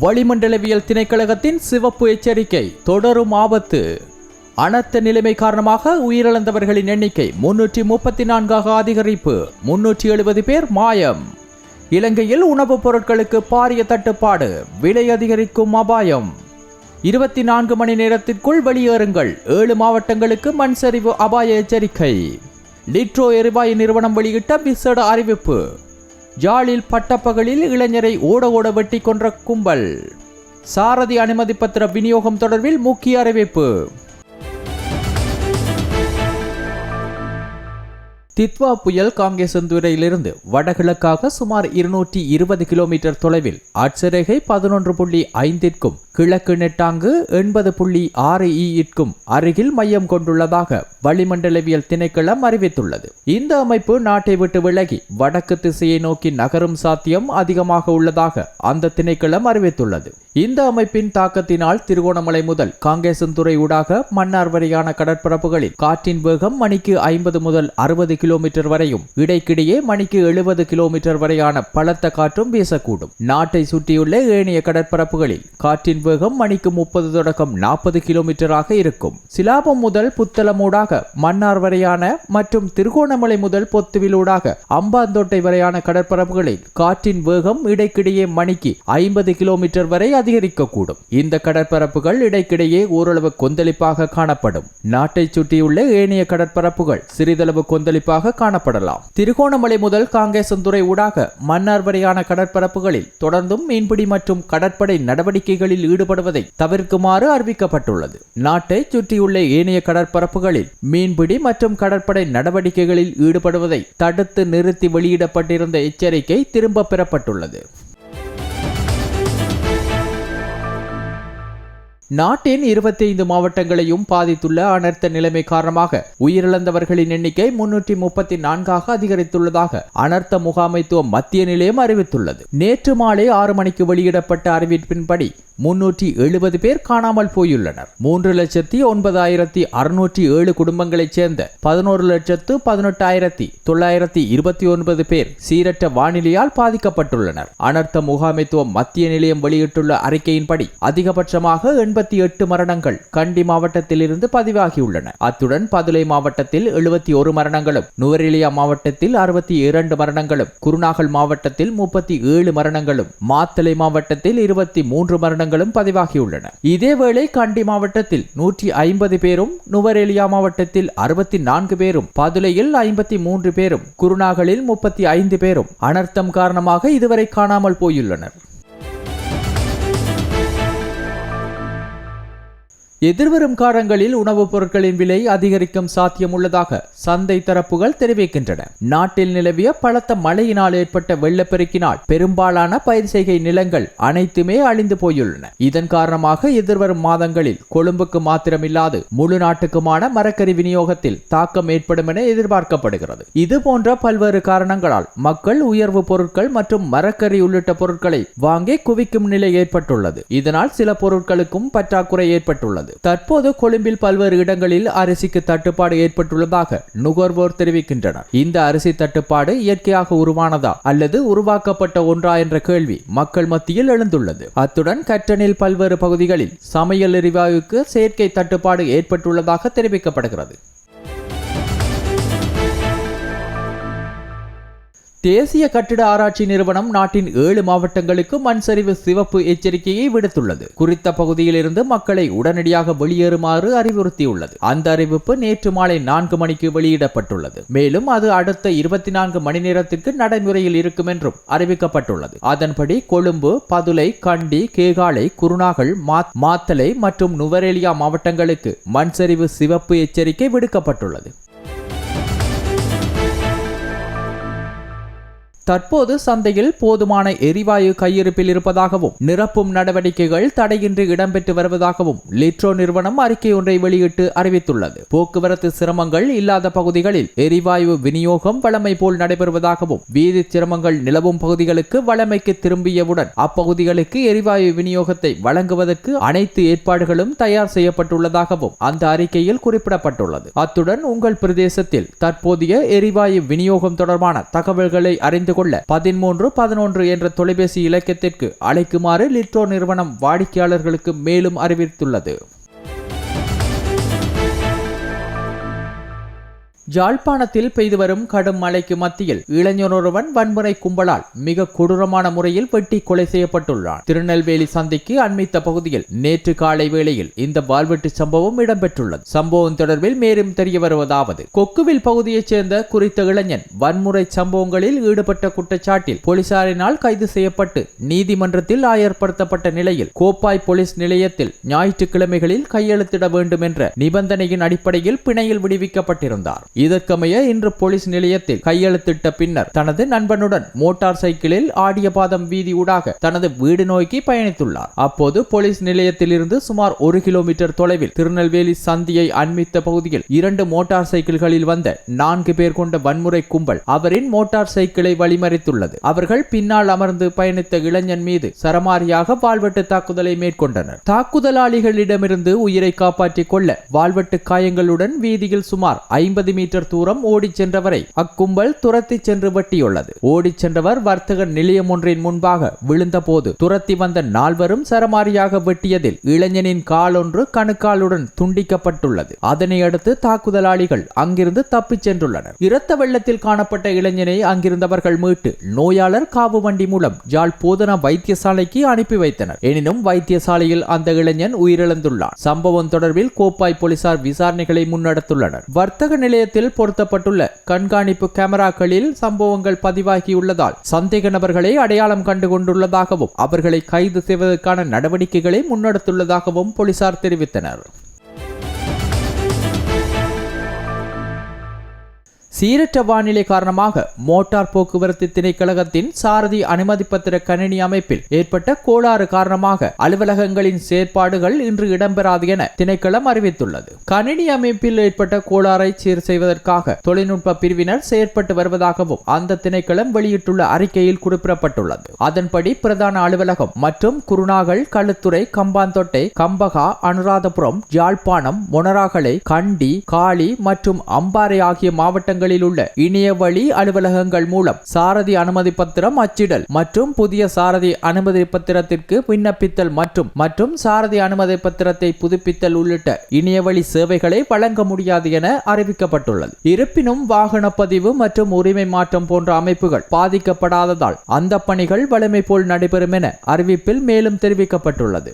வளிமண்டலவியல் திணைக்களகத்தின் சிவப்பு எச்சரிக்கை, தொடரும் ஆபத்து. அனர்த்த நிலைமை காரணமாக உயிரிழந்தவர்களின் எண்ணிக்கை 334ஆக அதிகரிப்பு, 370 பேர் மாயம். இலங்கையில் உணவுப் பொருட்களுக்கு பாரிய தட்டுப்பாடு, விலை அதிகரிக்கும் அபாயம். 24 மணி நேரத்திற்குள் வெளியேறுங்கள், 7 மாவட்டங்களுக்கு மண் சரிவு அபாய எச்சரிக்கை. லிட்ரோ எரிவாயு நிறுவனம் வெளியிட்ட விசேட அறிவிப்பு. ஜாலில் பட்டப்பகலில் இளைஞரை ஓட ஓட வெட்டி கொன்ற கும்பல். சாரதி அனுமதி பத்திர விநியோகம் தொடர்பில் முக்கிய அறிவிப்பு. தித்வா புயல் காங்கேசந்துறையிலிருந்து வடகிழக்காக சுமார் 220 கிலோமீட்டர் தொலைவில் அட்சரேகை 11.5க்கும் கிழக்கு நெட்டாங்கு 80.6 அருகில் மையம் கொண்டுள்ளதாக வளிமண்டலவியல் திணைக்களம் அறிவித்துள்ளது. இந்த அமைப்பு நாட்டை விட்டு விலகி வடக்கு திசையை நோக்கி நகரும் சாத்தியம் அதிகமாக உள்ளதாக அந்த திணைக்களம் அறிவித்துள்ளது. இந்த அமைப்பின் தாக்கத்தினால் திருகோணமலை முதல் காங்கேசந்துறை ஊடாக மன்னார் வரையான கடற்பரப்புகளில் காற்றின் வேகம் மணிக்கு 50 முதல் 60 கிலோமீட்டர் வரையும், இடைக்கிடையே மணிக்கு 70 கிலோமீட்டர் வரையான பலத்த காற்றும் வீசக்கூடும். நாட்டை சுற்றியுள்ள ஏனைய கடற்பரப்புகளில் காற்றின் வேகம் மணிக்கு 30 தொடக்கம் 40 கிலோமீட்டராக இருக்கும். சிலாபம் முதல் புத்தளமூடாக மன்னார் வரையான மற்றும் திருகோணமலை முதல் பொத்துவிலூடாக அம்பாந்தோட்டை வரையான கடற்பரப்புகளில் காற்றின் வேகம் இடைக்கிடையே மணிக்கு 50 கிலோமீட்டர் வரை அதிகரிக்கக்கூடும். இந்த கடற்பரப்புகள் இடைக்கிடையே ஓரளவு கொந்தளிப்பாக காணப்படும். நாட்டை சுற்றியுள்ள ஏனைய கடற்பரப்புகள் சிறிதளவு கொந்தளிப்பாக காணப்படலாம். திருகோணமலை முதல் காங்கேசந்துறை ஊடாக மன்னார் வரையான கடற்பரப்புகளில் தொடர்ந்தும் மீன்பிடி மற்றும் கடற்படை நடவடிக்கைகளில் ஈடுபடுவதை தவிர்க்குமாறு அறிவிக்கப்பட்டுள்ளது. நாட்டை சுற்றியுள்ள ஏனைய கடற்பரப்புகளில் மீன்பிடி மற்றும் கடற்படை நடவடிக்கைகளில் ஈடுபடுவதை தடுத்து நிறுத்தி வெளியிடப்பட்டிருந்த எச்சரிக்கை திரும்ப பெறப்பட்டுள்ளது. நாட்டின் 25 மாவட்டங்களையும் பாதித்துள்ள அனர்த்த நிலைமை காரணமாக உயிரிழந்தவர்களின் எண்ணிக்கை 334ஆக அதிகரித்துள்ளதாக அனர்த்த முகாமைத்துவ மத்திய நிலையம் அறிவித்துள்ளது. நேற்று மாலை 6 மணிக்கு வெளியிடப்பட்ட அறிவிப்பின்படி 370 பேர் காணாமல் போயுள்ளனர். 3,09,607 குடும்பங்களைச் சேர்ந்த 11,18,929 பேர் சீரற்ற வானிலையால் பாதிக்கப்பட்டுள்ளனர். அனர்த்த முகாமைத்துவ மத்திய நிலையம் வெளியிட்டுள்ள அறிக்கையின்படி அதிகபட்சமாக 88 மரணங்கள் கண்டி மாவட்டத்தில் இருந்து பதிவாகியுள்ளன. அத்துடன் பதுளை மாவட்டத்தில் 71 மரணங்களும், நுவரெலியா மாவட்டத்தில் 62 மரணங்களும், குருநாகல் மாவட்டத்தில் 37 மரணங்களும், மாத்தளை மாவட்டத்தில் 23 மரணங்களும் பதிவாகியுள்ளன. இதேவேளை கண்டி மாவட்டத்தில் 150 பேரும், நுவரெலியா மாவட்டத்தில் 64 பேரும், பதுளையில் 53 பேரும், குருநாகலில் 35 பேரும் அனர்த்தம் காரணமாக இதுவரை காணாமல் போயுள்ளனர். எதிர்வரும் காலங்களில் உணவுப் பொருட்களின் விலை அதிகரிக்கும் சாத்தியம் உள்ளதாக சந்தை தரப்புகள் தெரிவிக்கின்றன. நாட்டில் நிலவிய பலத்த மழையினால் ஏற்பட்ட வெள்ளப்பெருக்கினால் பெரும்பாலான பயிர் செய்கை நிலங்கள் அனைத்துமே அழிந்து போயுள்ளன. இதன் காரணமாக எதிர்வரும் மாதங்களில் கொழும்புக்கு மாத்திரமில்லாது முழு நாட்டுக்குமான மரக்கறி விநியோகத்தில் தாக்கம் ஏற்படும் என எதிர்பார்க்கப்படுகிறது. இதுபோன்ற பல்வேறு காரணங்களால் மக்கள் உயர்வு பொருட்கள் மற்றும் மரக்கறி உள்ளிட்ட பொருட்களை வாங்கி குவிக்கும் நிலை ஏற்பட்டுள்ளது. இதனால் சில பொருட்களுக்கும் பற்றாக்குறை ஏற்பட்டுள்ளது. தற்போது கொழும்பில் பல்வேறு இடங்களில் அரிசிக்கு தட்டுப்பாடு ஏற்பட்டுள்ளதாக நுகர்வோர் தெரிவிக்கின்றனர். இந்த அரிசி தட்டுப்பாடு இயற்கையாக உருவானதா அல்லது உருவாக்கப்பட்ட ஒன்றா என்ற கேள்வி மக்கள் மத்தியில் எழுந்துள்ளது. அத்துடன் கற்றனில் பல்வேறு பகுதிகளில் சமையல் எரிவாயுக்கு செயற்கை தட்டுப்பாடு ஏற்பட்டுள்ளதாக தெரிவிக்கப்படுகிறது. தேசிய கட்டிட ஆராய்ச்சி நிறுவனம் நாட்டின் 7 மாவட்டங்களுக்கு மண் சரிவு சிவப்பு எச்சரிக்கையை விடுத்துள்ளது. குறித்த பகுதியில் இருந்து மக்களை உடனடியாக வெளியேறுமாறு அறிவுறுத்தியுள்ளது. அந்த அறிவிப்பு நேற்று மாலை 4 மணிக்கு வெளியிடப்பட்டுள்ளது. மேலும் அது அடுத்த 24 மணி நேரத்திற்கு நடைமுறையில் இருக்கும் என்றும் அறிவிக்கப்பட்டுள்ளது. அதன்படி கொழும்பு, பதுளை, கண்டி, கேகாலை, குருநாகல், மாத்தளை மற்றும் நுவரெலியா மாவட்டங்களுக்கு மண் சரிவு சிவப்பு எச்சரிக்கை விடுக்கப்பட்டுள்ளது. தற்போது சந்தையில் போதுமான எரிவாயு கையிருப்பில் இருப்பதாகவும் நிரப்பும் நடவடிக்கைகள் தடையின்றி இடம்பெற்று வருவதாகவும் லிட்ரோ நிறுவனம் அறிக்கை ஒன்றை வெளியிட்டு அறிவித்துள்ளது. போக்குவரத்து சிரமங்கள் இல்லாத பகுதிகளில் எரிவாயு விநியோகம் வழமை போல் நடைபெறுவதாகவும், வீதி சிரமங்கள் நிலவும் பகுதிகளுக்கு வழமைக்கு திரும்பியவுடன் அப்பகுதிகளுக்கு எரிவாயு விநியோகத்தை வழங்குவதற்கு அனைத்து ஏற்பாடுகளும் தயார் செய்யப்பட்டுள்ளதாகவும் அந்த அறிக்கையில் குறிப்பிடப்பட்டுள்ளது. அத்துடன் உங்கள் பிரதேசத்தில் தற்போதைய எரிவாயு விநியோகம் தொடர்பான தகவல்களை அறிந்து தொடர்பு கொள்ள 1311 என்ற தொலைபேசி இலக்கத்திற்கு அழைக்குமாறு லிட்ரோ நிறுவனம் வாடிக்கையாளர்களுக்கு மேலும் அறிவித்துள்ளது. யாழ்ப்பாணத்தில் பெய்து வரும் கடும் மழைக்கு மத்தியில் இளைஞனொருவன் வன்முறை கும்பலால் மிக கொடூரமான முறையில் வெட்டி கொலை செய்யப்பட்டுள்ளான். திருநெல்வேலி சந்தைக்கு அண்மித்த பகுதியில் நேற்று காலை வேளையில் இந்த வாள்வெட்டு சம்பவம் இடம்பெற்றுள்ளது. சம்பவம் தொடர்பில் மேலும் தெரிய வருவதாவது, கொக்குவில் பகுதியைச் சேர்ந்த குறித்த இளைஞன் வன்முறை சம்பவங்களில் ஈடுபட்ட குற்றச்சாட்டில் போலீசாரினால் கைது செய்யப்பட்டு நீதிமன்றத்தில் ஆயர்படுத்தப்பட்ட நிலையில் கோப்பாய் போலீஸ் நிலையத்தில் ஞாயிற்றுக்கிழமைகளில் கையெழுத்திட வேண்டும் என்ற நிபந்தனையின் அடிப்படையில் பிணையில் விடுவிக்கப்பட்டிருந்தார். இதற்கமைய இன்று போலீஸ் நிலையத்தில் கையெழுத்திட்ட பின்னர் தனது நண்பனுடன் மோட்டார் சைக்கிளில் ஆடியபாதம் வீதி ஊடாக தனது வீடு நோக்கி பயணித்துள்ளார். அப்போது போலீஸ் நிலையத்தில் இருந்து சுமார் 1 கிலோமீட்டர் தொலைவில் திருநெல்வேலி சந்தியை அண்மித்த பகுதியில் 2 மோட்டார் சைக்கிள்களில் வந்த 4 பேர் கொண்ட வன்முறை கும்பல் அவரின் மோட்டார் சைக்கிளை வழிமறித்துள்ளது. அவர்கள் பின்னால் அமர்ந்து பயணித்த இளைஞன் மீது சரமாரியாக வாள்வெட்டு தாக்குதலை மேற்கொண்டனர். தாக்குதலாளிகளிடமிருந்து உயிரை காப்பாற்றிக் கொள்ள வாள்வெட்டு காயங்களுடன் வீதியில் சுமார் 50 மீட்டர் தூரம் ஓடிச் சென்றவரை அக்கும்பல் துரத்தி சென்று வெட்டியுள்ளது. ஓடிச் சென்றவர் வர்த்தக நிலையம் ஒன்றின் முன்பாக விழுந்த போது துரத்தி வந்த 4வரும் சரமாரியாக வெட்டியதில் இளைஞனின் கால் ஒன்று கணுக்காலுடன் துண்டிக்கப்பட்டுள்ளது. அதனை அடுத்து தாக்குதலாளிகள் அங்கிருந்து தப்பிச் சென்றுள்ளனர். இரத்த வெள்ளத்தில் காணப்பட்ட இளைஞனை அங்கிருந்தவர்கள் மீட்டு நோயாளர் காவு வண்டி மூலம் யாழ் போதனா வைத்தியசாலைக்கு அனுப்பி வைத்தனர். எனினும் வைத்தியசாலையில் அந்த இளைஞன் உயிரிழந்துள்ளார். சம்பவம் தொடர்பில் கோப்பாய் போலீசார் விசாரணைகளை முன்னெடுத்துள்ளனர். வர்த்தக நிலையத்தில் பொருத்தப்பட்டுள்ள கண்காணிப்பு கேமராக்களில் சம்பவங்கள் பதிவாகியுள்ளதால் சந்தேக நபர்களை அடையாளம் கண்டு கொண்டுள்ளதாகவும் அவர்களை கைது செய்வதற்கான நடவடிக்கைகளை முன்னெடுத்துள்ளதாகவும் போலீசார் தெரிவித்தனர். சீரற்ற வானிலை காரணமாக மோட்டார் போக்குவரத்து திணைக்களகத்தின் சாரதி அனுமதி பத்திர கணினி அமைப்பில் ஏற்பட்ட கோளாறு காரணமாக அலுவலகங்களின் செயற்பாடுகள் இன்று இடம்பெறாது என திணைக்களம் அறிவித்துள்ளது. கணினி அமைப்பில் ஏற்பட்ட கோளாறை சீர் செய்வதற்காக தொழில்நுட்ப பிரிவினர் செயற்பட்டு வருவதாகவும் அந்த திணைக்களம் வெளியிட்டுள்ள அறிக்கையில் குறிப்பிடப்பட்டுள்ளது. அதன்படி பிரதான அலுவலகம் மற்றும் குருநாகல், களுத்துறை, கம்பாந்தொட்டை, கம்பகா, அனுராதபுரம், யாழ்ப்பாணம், மொனராகலை, கண்டி, காளி மற்றும் அம்பாறை ஆகிய மாவட்டங்கள் உள்ள இணைய வழி அலுவலகங்கள் மூலம் சாரதி அனுமதி பத்திரம் அச்சிடல் மற்றும் புதிய சாரதி அனுமதி பத்திரத்திற்கு விண்ணப்பித்தல் மற்றும் சாரதி அனுமதி பத்திரத்தை புதுப்பித்தல் உள்ளிட்ட இணைய வழி சேவைகளை வழங்க முடியாது என அறிவிக்கப்பட்டுள்ளது. இருப்பினும் வாகன பதிவு மற்றும் உரிமை மாற்றம் போன்ற அமைப்புகள் பாதிக்கப்படாததால் அந்த பணிகள் வழமை போல் நடைபெறும் என அறிவிப்பில் மேலும் தெரிவிக்கப்பட்டுள்ளது.